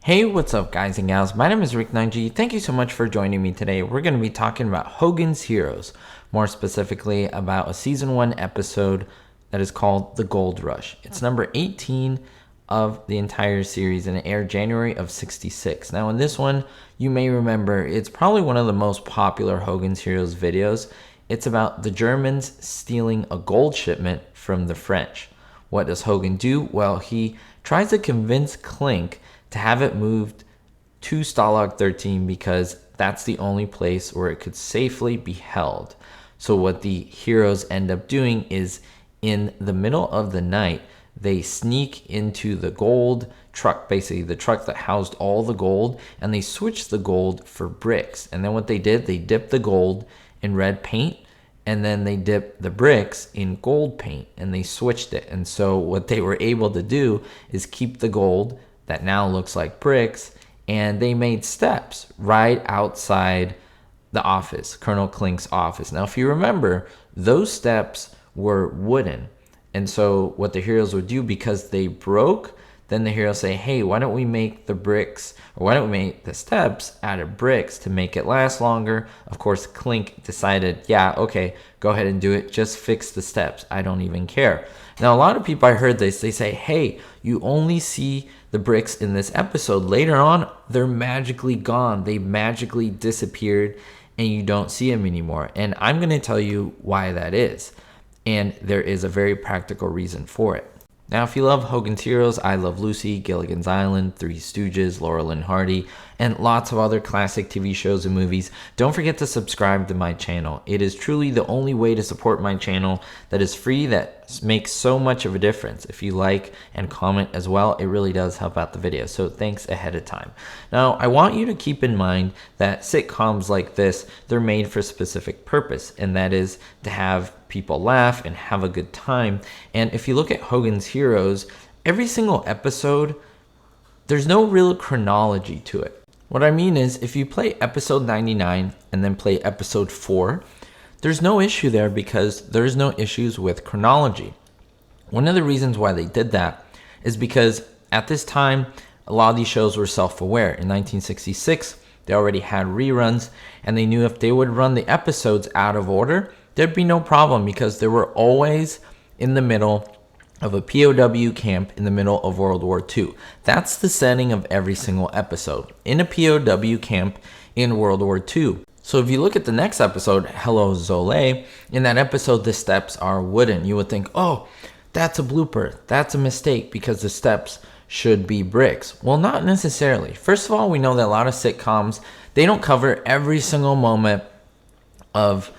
Hey, what's up guys and gals? My name is Rick 9G. Thank you so much for joining me today. We're going to be talking about Hogan's Heroes, more specifically about a season 1 episode that is called The Gold Rush. It's number 18 of the entire series and it aired January of 66. Now in this one, you may remember it's probably one of the most popular Hogan's Heroes videos. It's about the Germans stealing a gold shipment from the French. What does Hogan do? Well, he tries to convince Clink to have it moved to Stalag 13 because that's the only place where it could safely be held. So what the heroes end up doing is in the middle of the night, they sneak into the gold truck, basically the truck that housed all the gold, and they switch the gold for bricks. And then what they did, they dipped the gold in red paint, and then they dipped the bricks in gold paint, and they switched it. And so what they were able to do is keep the gold that now looks like bricks, and they made steps right outside the office, Colonel Clink's office. Now, if you remember, those steps were wooden. And so what the heroes would do, because they broke, then the heroes say, hey, why don't we make the bricks, or why don't we make the steps out of bricks to make it last longer? Of course, Clink decided, yeah, okay, go ahead and do it. Just fix the steps. I don't even care. Now, a lot of people, I heard this, they say, hey, you only see the bricks in this episode. Later on, they're magically gone. They magically disappeared and you don't see them anymore. And I'm going to tell you why that is. And there is a very practical reason for it. Now, if you love Hogan's Heroes, I Love Lucy, Gilligan's Island, Three Stooges, Laurel and Hardy, and lots of other classic TV shows and movies, don't forget to subscribe to my channel. It is truly the only way to support my channel that is free, that makes so much of a difference. If you like and comment as well, it really does help out the video. So thanks ahead of time. Now, I want you to keep in mind that sitcoms like this, they're made for a specific purpose, and that is to have people laugh and have a good time. And if you look at Hogan's Heroes, every single episode, there's no real chronology to it. What I mean is, if you play episode 99 and then play episode 4, there's no issue there because there's no issues with chronology. One of the reasons why they did that is because at this time, a lot of these shows were self-aware. In 1966, they already had reruns, and they knew if they would run the episodes out of order, there'd be no problem because they were always in the middle of a POW camp in the middle of World War II. That's the setting of every single episode, in a POW camp in World War II. So if you look at the next episode, Hello Zole, in that episode the steps are wooden. You would think, oh, that's a blooper, that's a mistake because the steps should be bricks. Well, not necessarily. First of all, we know that a lot of sitcoms, they don't cover every single moment of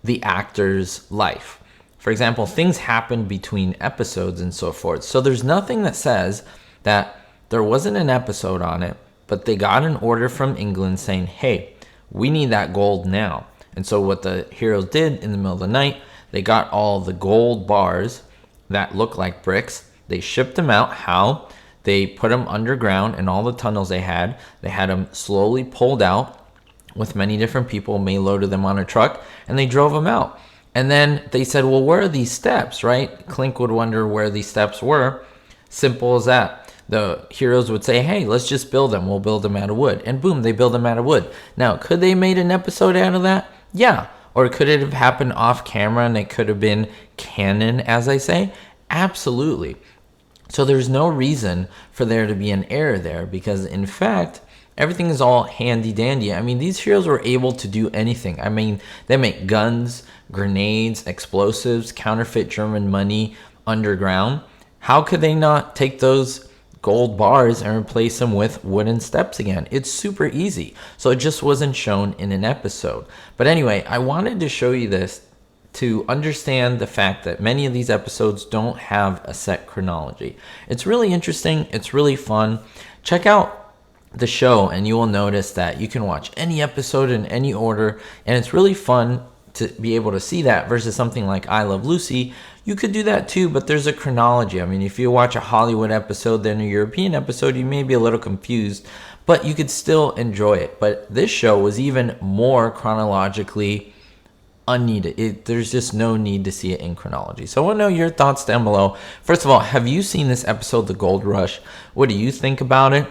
the actor's life. For example, things happen between episodes and so forth. So there's nothing that says that there wasn't an episode on it, but they got an order from England saying, hey, we need that gold now. And so what the heroes did in the middle of the night, they got all the gold bars that look like bricks. They shipped them out. How? They put them underground in all the tunnels they had. They had them slowly pulled out with many different people, may loaded them on a truck, and they drove them out. And then they said, well, where are these steps, right? Clink would wonder where these steps were. Simple as that. The heroes would say, hey, let's just build them. We'll build them out of wood. And boom, they build them out of wood. Now, could they made an episode out of that? Yeah. Or could it have happened off camera and it could have been canon, as I say? Absolutely. So there's no reason for there to be an error there because, in fact, everything is all handy dandy. I mean, these heroes were able to do anything. I mean, they make guns, grenades, explosives, counterfeit German money underground. How could they not take those gold bars and replace them with wooden steps again? It's super easy. So it just wasn't shown in an episode. But anyway, I wanted to show you this to understand the fact that many of these episodes don't have a set chronology. It's really interesting. It's really fun. Check out the show and you will notice that you can watch any episode in any order, and it's really fun to be able to see that versus something like I Love Lucy. You could do that too, but there's a chronology. I mean, if you watch a Hollywood episode then a European episode, you may be a little confused, but you could still enjoy it. But this show was even more chronologically unneeded. There's just no need to see it in chronology. So I want to know your thoughts down below. First of all, have you seen this episode, The Gold Rush? What do you think about it?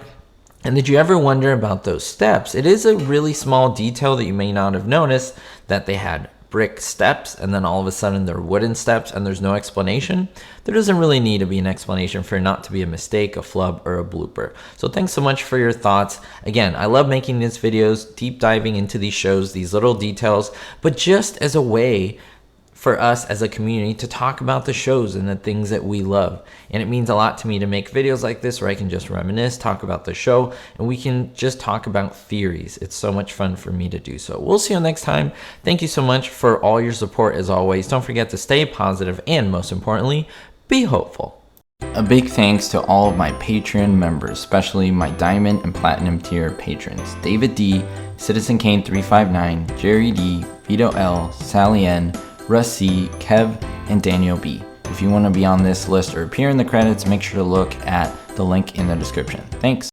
And did you ever wonder about those steps? It is a really small detail that you may not have noticed, that they had brick steps and then all of a sudden they're wooden steps and there's no explanation. There doesn't really need to be an explanation for it not to be a mistake, a flub, or a blooper. So thanks so much for your thoughts. Again, I love making these videos, deep diving into these shows, these little details, but just as a way for us as a community to talk about the shows and the things that we love. And it means a lot to me to make videos like this where I can just reminisce, talk about the show, and we can just talk about theories. It's so much fun for me to do so. We'll see you next time. Thank you so much for all your support as always. Don't forget to stay positive and most importantly, be hopeful. A big thanks to all of my Patreon members, especially my Diamond and Platinum tier patrons. David D, Citizen Kane 359, Jerry D, Vito L, Sally N, Russ C, Kev, and Daniel B. If you want to be on this list or appear in the credits, make sure to look at the link in the description. Thanks.